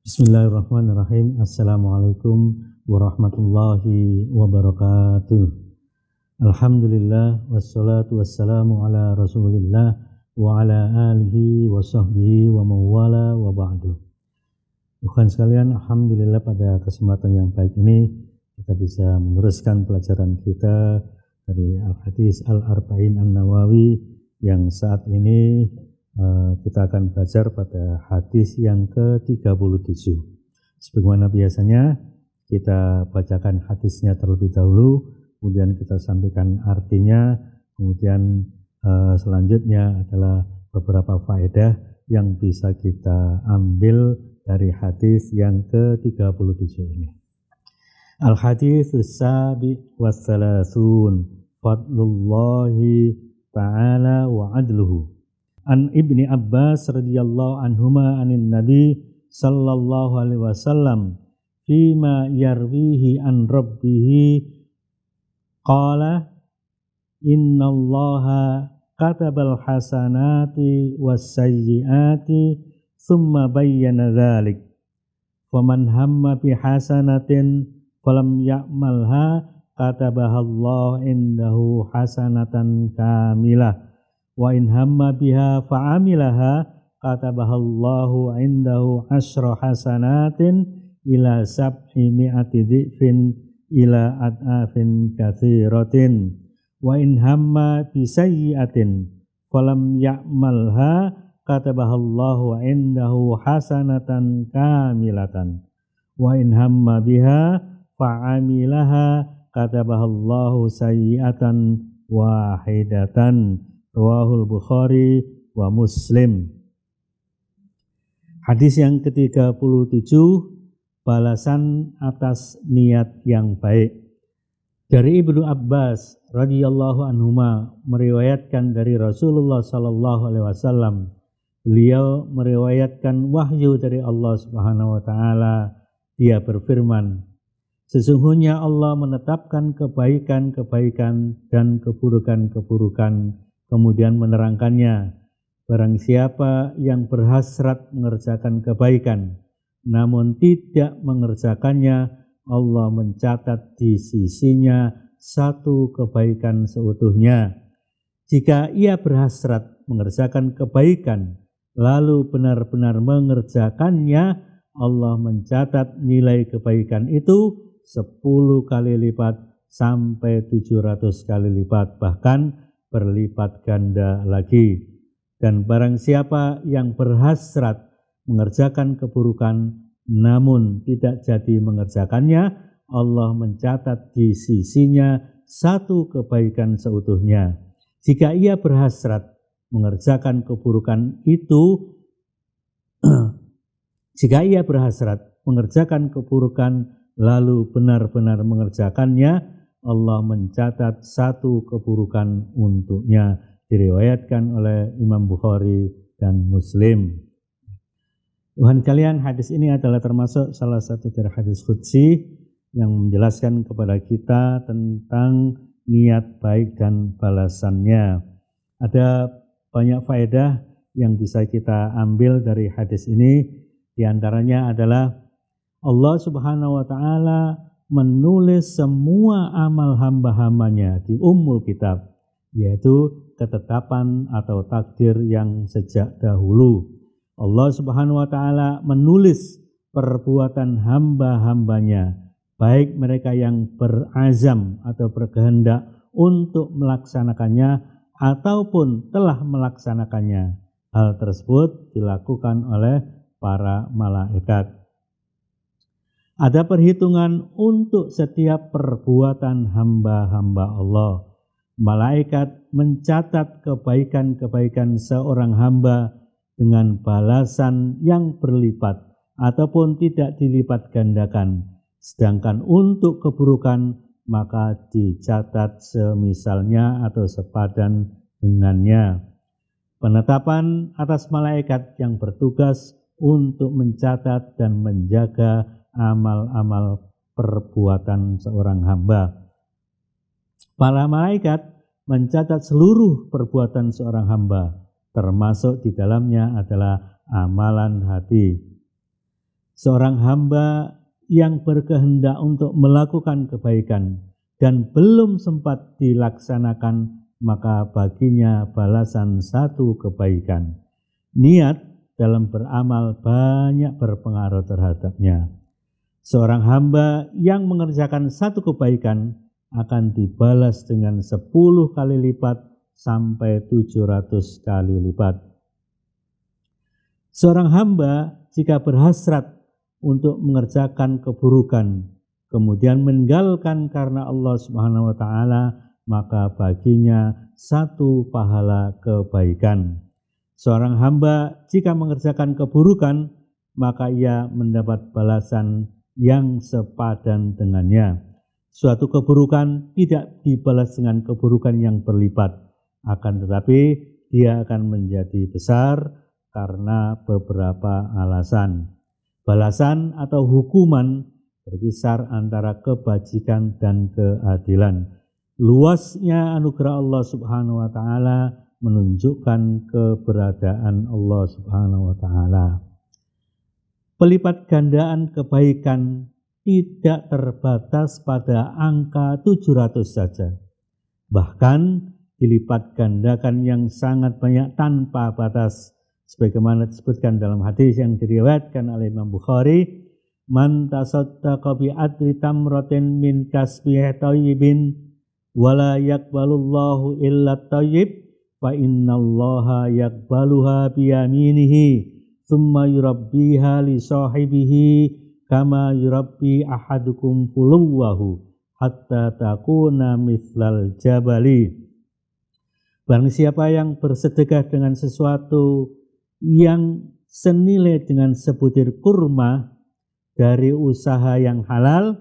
Bismillahirrahmanirrahim. Assalamualaikum warahmatullahi wabarakatuh. Alhamdulillah wassalatu wassalamu ala Rasulillah wa ala alihi wa sahbihi wa mawala wa ba'du. Ikhwan sekalian, alhamdulillah pada kesempatan yang baik ini kita bisa meneruskan pelajaran kita dari Al-Hadis Al-Arba'in An-Nawawi yang saat ini kita akan belajar pada hadis yang ke-37. Sebagaimana biasanya kita bacakan hadisnya terlebih dahulu, kemudian kita sampaikan artinya, kemudian selanjutnya adalah beberapa faedah yang bisa kita ambil dari hadis yang ke-37 ini. Al-haditsus sabi wassalasun fadlullahi ta'ala wa adluhu. An Ibni Abbas radhiyallahu anhuma anin Nabi sallallahu alaihi wasallam fima yarwihi an rabbih qala innallaha katabal hasanati was sayyiati thumma bayyana dzalik faman hamma bi hasanatin falam ya'malha katabahallahu indahu hasanatan kamilah wa in hamma biha fa'amilaha katabahallahu indahu asyra hasanatin ila sab'i mi'ati dhi'fin ila ad'afin katsiratin wa in hamma bi sayyi'atin falam ya'malha katabahallahu indahu hasanatan kamilatan wa in hamma biha fa'amilaha katabahallahu sayyi'atan wahidatan. Rawahul Bukhari wa Muslim. Hadis yang ke-37, balasan atas niat yang baik. Dari Ibnu Abbas radhiyallahu anhuma meriwayatkan dari Rasulullah sallallahu alaihi wasallam, beliau meriwayatkan wahyu dari Allah Subhanahu wa taala. Dia berfirman, sesungguhnya Allah menetapkan kebaikan-kebaikan dan keburukan-keburukan, kemudian menerangkannya. Barang siapa yang berhasrat mengerjakan kebaikan namun tidak mengerjakannya, Allah mencatat di sisinya satu kebaikan seutuhnya. Jika ia berhasrat mengerjakan kebaikan lalu benar-benar mengerjakannya, Allah mencatat nilai kebaikan itu 10 kali lipat sampai 700 kali lipat, bahkan berlipat ganda lagi. Dan barang siapa yang berhasrat mengerjakan keburukan namun tidak jadi mengerjakannya, Allah mencatat di sisinya satu kebaikan seutuhnya. Jika ia berhasrat mengerjakan keburukan itu jika ia berhasrat mengerjakan keburukan lalu benar-benar mengerjakannya, Allah mencatat satu keburukan untuknya. Diriwayatkan oleh Imam Bukhari dan Muslim. Tuhan kalian, hadis ini adalah termasuk salah satu dari hadis qudsi yang menjelaskan kepada kita tentang niat baik dan balasannya. Ada banyak faedah yang bisa kita ambil dari hadis ini. Di antaranya adalah Allah Subhanahu wa taala menulis semua amal hamba-hambanya di Ummul Kitab, yaitu ketetapan atau takdir yang sejak dahulu. Allah Subhanahu wa taala menulis perbuatan hamba-hambanya, baik mereka yang berazam atau berkehendak untuk melaksanakannya ataupun telah melaksanakannya. Hal tersebut dilakukan oleh para malaikat. Ada perhitungan untuk setiap perbuatan hamba-hamba Allah. Malaikat mencatat kebaikan-kebaikan seorang hamba dengan balasan yang berlipat ataupun tidak dilipat gandakan. Sedangkan untuk keburukan maka dicatat semisalnya atau sepadan dengannya. Penetapan atas malaikat yang bertugas untuk mencatat dan menjaga amal-amal perbuatan seorang hamba. Para malaikat mencatat seluruh perbuatan seorang hamba, termasuk di dalamnya adalah amalan hati. Seorang hamba yang berkehendak untuk melakukan kebaikan dan belum sempat dilaksanakan, maka baginya balasan satu kebaikan. Niat dalam beramal banyak berpengaruh terhadapnya. Seorang hamba yang mengerjakan satu kebaikan akan dibalas dengan 10 kali lipat sampai 700 kali lipat. Seorang hamba jika berhasrat untuk mengerjakan keburukan, kemudian meninggalkan karena Allah Subhanahu wa Ta'ala, maka baginya satu pahala kebaikan. Seorang hamba jika mengerjakan keburukan, maka ia mendapat balasan yang sepadan dengannya. Suatu keburukan tidak dibalas dengan keburukan yang berlipat, akan tetapi dia akan menjadi besar karena beberapa alasan. Balasan atau hukuman berkisar antara kebajikan dan keadilan. Luasnya anugerah Allah Subhanahu wa Ta'ala menunjukkan keberadaan Allah Subhanahu wa Ta'ala. Pelipat gandaan kebaikan tidak terbatas pada angka 700 saja. Bahkan dilipat gandakan yang sangat banyak tanpa batas. Sebagaimana disebutkan dalam hadis yang diriwayatkan oleh Imam Bukhari, man tasaddaqa bi adli tamratin min kasbihi thayyibin wala yaqbalullahu illa thayyib fa innallaha yaqbaluha bi yaminihi thumma yurabbiha li sahibihi kama yurabbi ahadukum fuluwahu hatta takuna mithlal jabali. Barang siapa yang bersedekah dengan sesuatu yang senilai dengan sebutir kurma dari usaha yang halal,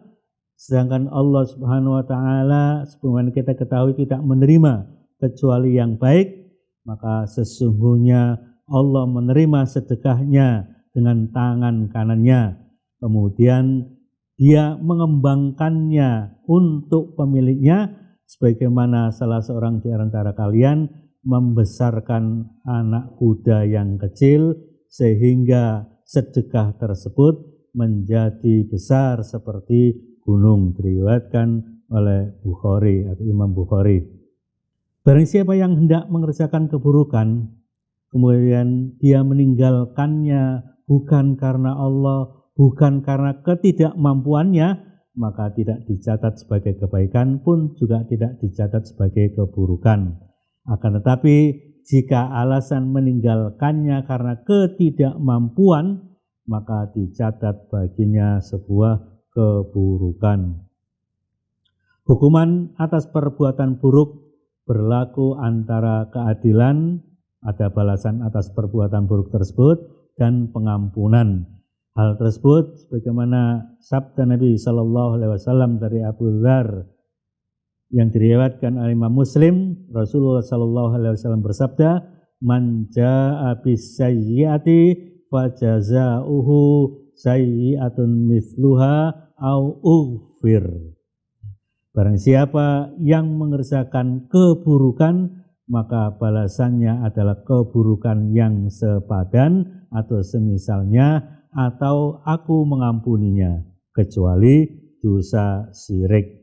sedangkan Allah Subhanahu wa Ta'ala sebagaimana kita ketahui tidak menerima kecuali yang baik, maka sesungguhnya Allah menerima sedekahnya dengan tangan kanannya, kemudian dia mengembangkannya untuk pemiliknya, sebagaimana salah seorang di antara kalian membesarkan anak kuda yang kecil sehingga sedekah tersebut menjadi besar seperti gunung, diriwayatkan oleh Bukhari atau Imam Bukhari. Barang siapa yang hendak mengerjakan keburukan, kemudian dia meninggalkannya bukan karena Allah, bukan karena ketidakmampuannya, maka tidak dicatat sebagai kebaikan pun juga tidak dicatat sebagai keburukan. Akan tetapi jika alasan meninggalkannya karena ketidakmampuan, maka dicatat baginya sebuah keburukan. Hukuman atas perbuatan buruk berlaku antara keadilan, ada balasan atas perbuatan buruk tersebut, dan pengampunan. Hal tersebut sebagaimana sabda Nabi SAW dari Abu Dzar yang diriwayatkan oleh Imam Muslim, Rasulullah SAW bersabda, man jaa bis sayyiati fajazauhu sayyiatun mithluha au ughfir. Barang siapa yang mengerjakan keburukan, maka balasannya adalah keburukan yang sepadan atau semisalnya, atau aku mengampuninya, kecuali dosa syirik.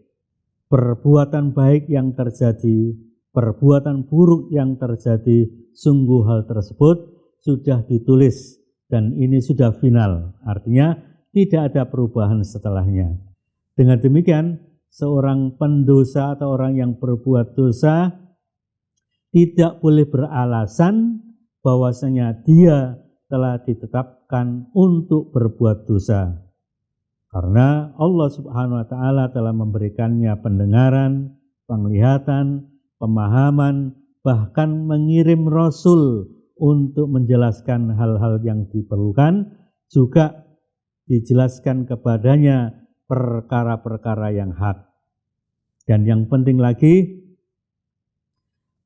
Perbuatan baik yang terjadi, perbuatan buruk yang terjadi, sungguh hal tersebut sudah ditulis dan ini sudah final, artinya tidak ada perubahan setelahnya. Dengan demikian, seorang pendosa atau orang yang berbuat dosa tidak boleh beralasan bahwasanya dia telah ditetapkan untuk berbuat dosa. Karena Allah Subhanahu wa Ta'ala telah memberikannya pendengaran, penglihatan, pemahaman, bahkan mengirim Rasul untuk menjelaskan hal-hal yang diperlukan, juga dijelaskan kepadanya perkara-perkara yang hak. Dan yang penting lagi,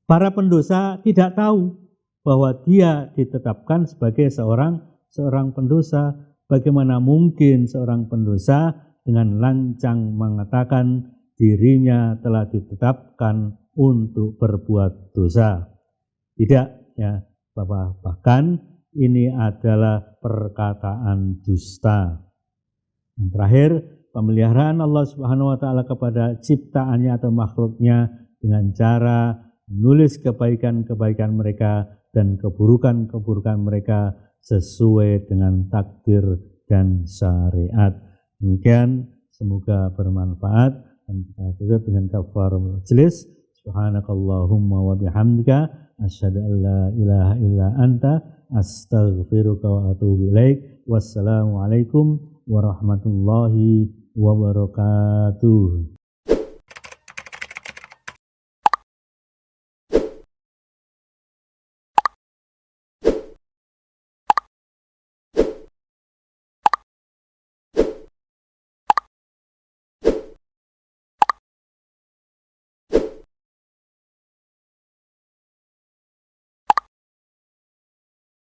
para pendosa tidak tahu bahwa dia ditetapkan sebagai seorang pendosa. Bagaimana mungkin seorang pendosa dengan lancang mengatakan dirinya telah ditetapkan untuk berbuat dosa? Tidak, ya Bapak. Bahkan ini adalah perkataan dusta. Yang terakhir, pemeliharaan Allah Subhanahu wa taala kepada ciptaannya atau makhluknya dengan cara menulis kebaikan-kebaikan mereka dan keburukan-keburukan mereka sesuai dengan takdir dan syariat. Demikian, semoga bermanfaat, dan kita tutup dengan kafaratul majlis. Subhanakallahumma wa bihamdika asyhadu an la ilaha illa anta astaghfiruka wa atubu ilaik. Wassalamualaikum warahmatullahi wabarakatuh.